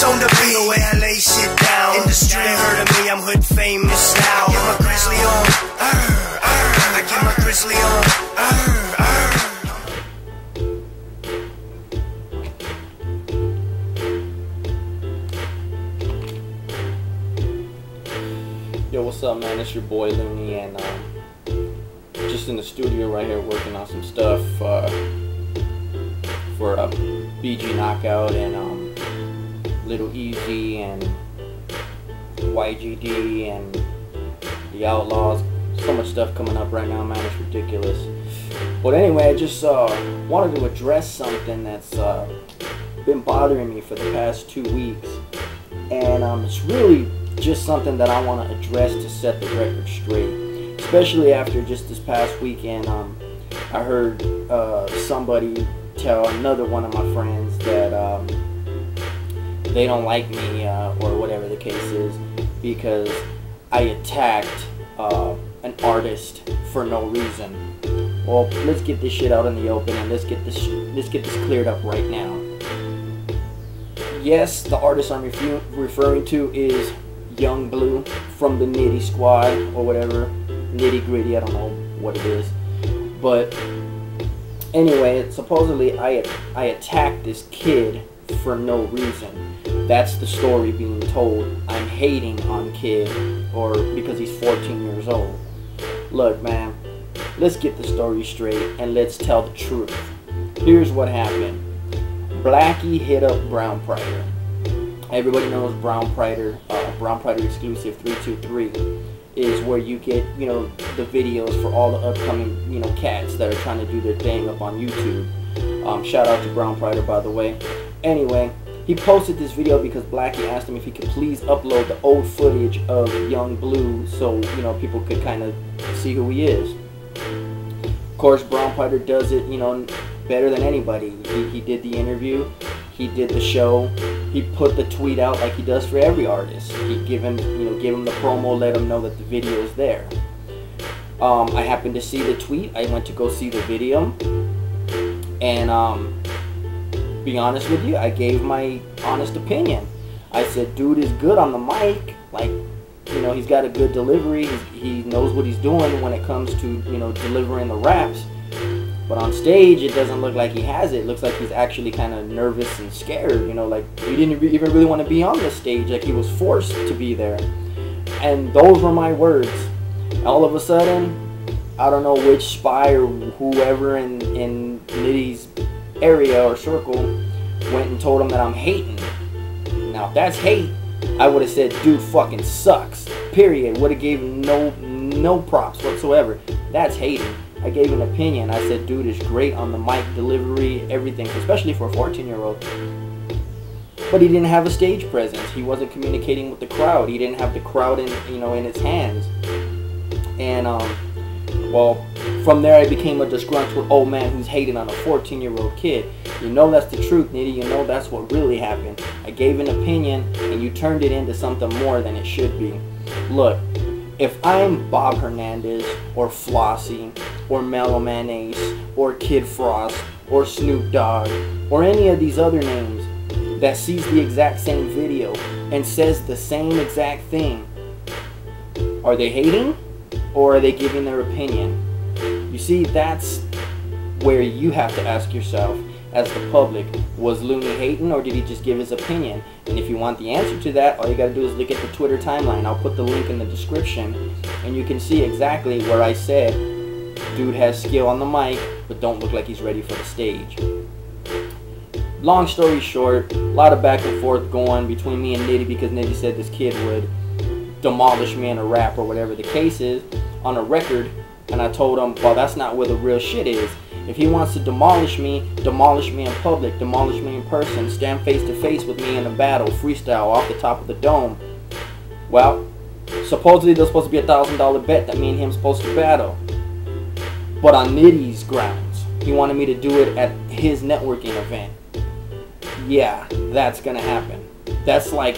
on the beat, the way I lay shit down. Industry heard of me, I'm hood famous now. Get my grizzly on, I get my grizzly on, Yo, what's up, man? It's your boy LoOn3, and just in the studio right here working on some stuff for a BG Knockout and Little Easy and YGD and the Outlaws. So much stuff coming up right now, man. It's ridiculous. But anyway, I just wanted to address something that's been bothering me for the past 2 weeks, and it's really just something that I want to address to set the record straight, especially after just this past weekend. I heard somebody tell another one of my friends that they don't like me or whatever the case is because I attacked an artist for no reason. Well, let's get this shit out in the open and let's get this cleared up right now. Yes, the artist I'm referring to is Young Blue from the Nitty Squad or whatever, Nitty Gritty, I don't know what it is. But anyway, supposedly I attacked this kid for no reason. That's the story being told. I'm hating on kid or because he's 14 years old. Look, man, let's get the story straight and let's tell the truth. Here's what happened. Blackie hit up Brown Prider. Everybody knows Brown Prider exclusive 323 is where you get, you know, the videos for all the upcoming, you know, cats that are trying to do their thing up on YouTube. Shout out to Brown Prider, by the way. Anyway, he posted this video because Blackie asked him if he could please upload the old footage of Young Blue so, you know, people could kind of see who he is. Of course, Brown Prider does it, you know, better than anybody. He did the interview. He did the show. He put the tweet out like he does for every artist. He give him the promo, let him know that the video is there. I happened to see the tweet. I went to go see the video, and be honest with you, I gave my honest opinion. I said, dude is good on the mic. Like, you know, he's got a good delivery. He knows what he's doing when it comes to, you know, delivering the raps. But on stage, it doesn't look like he has it. It looks like he's actually kind of nervous and scared. You know, like he didn't even really want to be on the stage. Like he was forced to be there. And those were my words. All of a sudden, I don't know which spy or whoever in Nitty's area or circle went and told him that I'm hating. Now, if that's hate, I would have said, dude fucking sucks. Period. Would have gave him no props whatsoever. That's hating. I gave an opinion. I said, dude is great on the mic, delivery, everything, especially for a 14-year-old. But he didn't have a stage presence. He wasn't communicating with the crowd. He didn't have the crowd in his hands. And well, from there I became a disgruntled old man who's hating on a 14-year-old kid. You know that's the truth, Nitty. You know that's what really happened. I gave an opinion, and you turned it into something more than it should be. Look. If I'm Bob Hernandez, or Flossie, or Mellow Mayonnaise, or Kid Frost, or Snoop Dogg, or any of these other names that sees the exact same video and says the same exact thing, are they hating or are they giving their opinion? You see, that's where you have to ask yourself as the public, was LoOn3 hating or did he just give his opinion? And if you want the answer to that, all you gotta do is look at the Twitter timeline. I'll put the link in the description and you can see exactly where I said dude has skill on the mic but don't look like he's ready for the stage. Long story short, a lot of back and forth going between me and Nitty because Nitty said this kid would demolish me in a rap or whatever the case is on a record, and I told him, well, that's not where the real shit is. If he wants to demolish me in public, demolish me in person, stand face to face with me in a battle, freestyle off the top of the dome. Well, supposedly there's supposed to be a $1,000 bet that me and him supposed to battle. But on Nitty's grounds, he wanted me to do it at his networking event. Yeah, that's gonna happen. That's like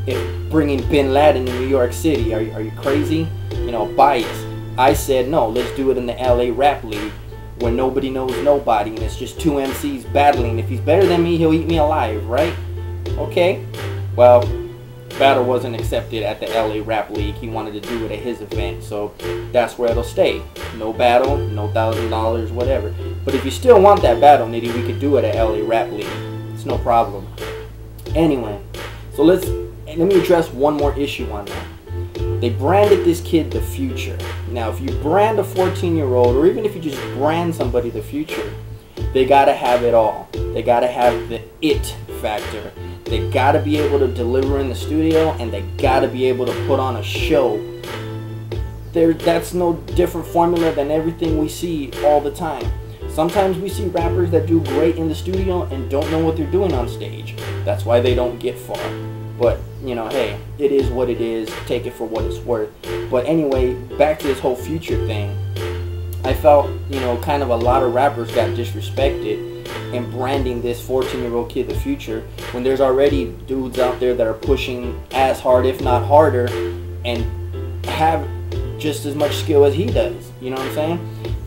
if bringing Bin Laden to New York City. Are you crazy? You know, bias. I said no, let's do it in the LA Rap League where nobody knows nobody and it's just two MCs battling. If he's better than me, he'll eat me alive, right? Okay, well, battle wasn't accepted at the LA Rap League. He wanted to do it at his event, so that's where it'll stay. No battle, no $1,000, whatever. But if you still want that battle, Nitty, we could do it at LA Rap League. It's no problem. Anyway, so let me address one more issue on that. They branded this kid the Future. Now, if you brand a 14-year-old, or even if you just brand somebody the Future, they gotta have it all. They gotta have the it factor. They gotta be able to deliver in the studio, and they gotta be able to put on a show. That's no different formula than everything we see all the time. Sometimes we see rappers that do great in the studio and don't know what they're doing on stage. That's why they don't get far. But, you know, hey, it is what it is. Take it for what it's worth. But anyway, back to this whole Future thing. I felt, you know, kind of a lot of rappers got disrespected in branding this 14-year-old kid the Future, when there's already dudes out there that are pushing as hard, if not harder, and have just as much skill as he does. You know what I'm saying?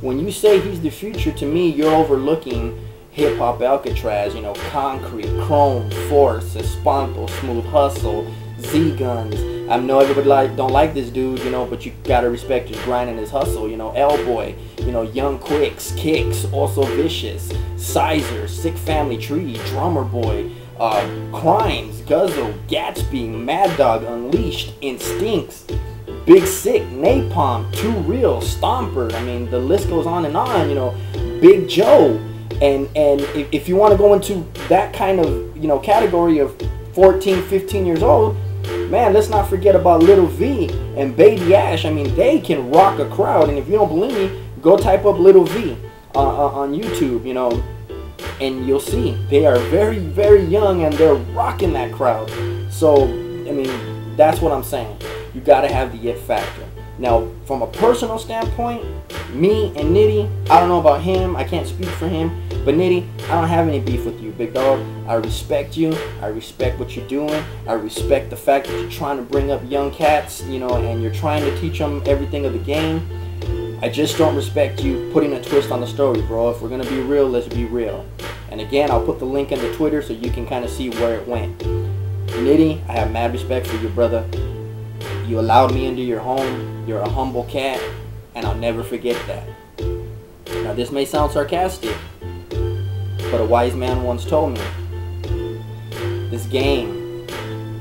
When you say he's the Future, to me, you're overlooking Hip Hop Alcatraz, you know, Concrete, Chrome, Force, Espanto, Smooth Hustle, Z-Guns. I know everybody don't like this dude, you know, but you gotta respect his grind and his hustle. You know, L-Boy, you know, Young Quicks, Kicks, Also Vicious, Sizer, Sick Family Tree, Drummer Boy, Crimes, Guzzle, Gatsby, Mad Dog, Unleashed, Instincts, Big Sick, Napalm, Too Real, Stomper. I mean, the list goes on, you know, Big Joe. And if you want to go into that kind of, you know, category of 14, 15 years old, man, let's not forget about Little V and Baby Ash. I mean, they can rock a crowd. And if you don't believe me, go type up Little V on YouTube, you know, and you'll see they are very, very young and they're rocking that crowd. So, I mean, that's what I'm saying. You got to have the it factor. Now, from a personal standpoint, me and Nitty, I don't know about him. I can't speak for him. But Nitty, I don't have any beef with you, big dog. I respect you. I respect what you're doing. I respect the fact that you're trying to bring up young cats, you know, and you're trying to teach them everything of the game. I just don't respect you putting a twist on the story, bro. If we're going to be real, let's be real. And again, I'll put the link in the Twitter so you can kind of see where it went. Nitty, I have mad respect for you, brother. You allowed me into your home. You're a humble cat, and I'll never forget that. Now, this may sound sarcastic, but a wise man once told me, this game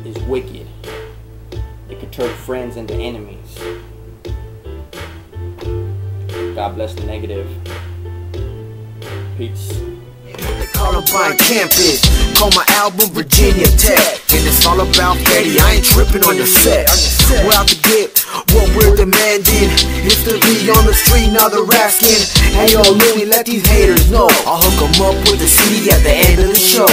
is wicked. It could turn friends into enemies. God bless the negative. Peace. Columbine campus, call my album Virginia Tech, and it's all about Betty. I ain't tripping on your set. We're out to get what we're demanding. Used to be on the street, now they're asking, hey yo, LoOn3, let these haters know. I'll hook them up with a CD at the end of the show.